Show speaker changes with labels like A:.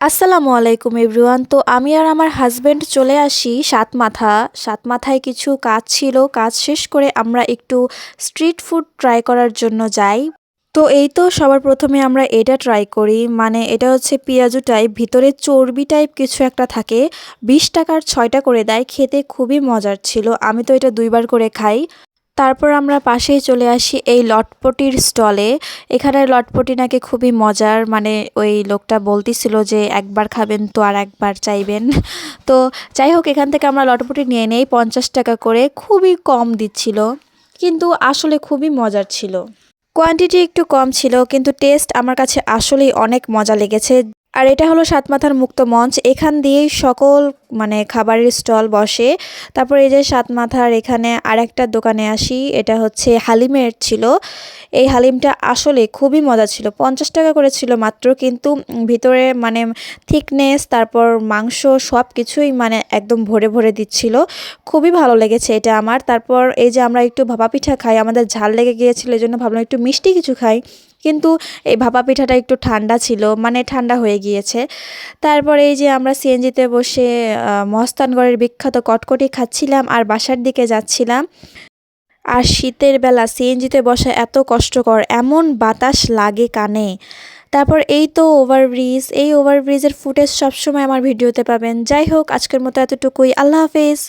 A: আসসালামু আলাইকুম এভরিওয়ান। তো আমি আর আমার হাজবেন্ড চলে আসি সাতমাথায় কিছু কাজ ছিল। কাজ শেষ করে আমরা একটু স্ট্রিট ফুড ট্রাই করার জন্য যাই। তো এই তো সবার প্রথমে আমরা এটা ট্রাই করি, মানে এটা হচ্ছে পেঁয়াজু টাইপ, ভিতরে চর্বি টাইপ কিছু একটা থাকে। 20 টাকার 6টা করে দেয়, খেতে খুবই মজার ছিল। আমি তো এটা 2বার করে খাই। তারপর আমরা পাশেই চলে আসি এই লটপটির স্টলে। এখানের লটপটি নাকি খুবই মজার, মানে ওই লোকটা বলতেছিল যে একবার খাবেন তো আর একবার চাইবেন। তো যাই হোক, এখান থেকে আমরা লটপটি নিয়ে নেই 50 টাকা করে, খুবই কম দিচ্ছিল, কিন্তু আসলে খুবই মজার ছিল। কোয়ান্টিটি একটু কম ছিল, কিন্তু টেস্ট আমার কাছে আসলেই অনেক মজা লেগেছে। আর এটা হলো সাতমাথার মুক্ত মঞ্চ, এখান দিয়েই সকল মানে খাবারের স্টল বসে। তারপর এই যে সাতমাথার এখানে আরেকটা দোকানে আসি, এটা হচ্ছে হালিমের ছিল। এই হালিমটা আসলে খুবই মজা ছিল, 50 টাকা করে ছিল মাত্র, কিন্তু ভিতরে মানে থিকনেস, তারপর মাংস সব কিছুই মানে একদম ভরে ভরে দিচ্ছিল। খুবই ভালো লেগেছে এটা আমার। তারপর এই যে আমরা একটু ভাপা পিঠা খাই, আমাদের ঝাল লেগে গিয়েছিল, এই জন্য ভাবলাম একটু মিষ্টি কিছু খাই, কিন্তু এই ভাপা পিঠাটা একটু ঠান্ডা ছিল, মানে ঠান্ডা হয়ে গিয়েছে। তারপরে এই যে আমরা সিএনজিতে বসে মহস্তানগড়ের বিখ্যাত কটকটি খাচ্ছিলাম আর বাসার দিকে যাচ্ছিলাম। আর শীতের বেলা সিএনজিতে বসা এত কষ্টকর, এমন বাতাস লাগে কানে। তারপর এই তো ওভারব্রিজ, এই ওভারব্রিজের ফুটেজ সবসময় আমার ভিডিওতে পাবেন। যাই হোক, আজকের মতো এতটুকুই। আল্লাহ হাফেজ।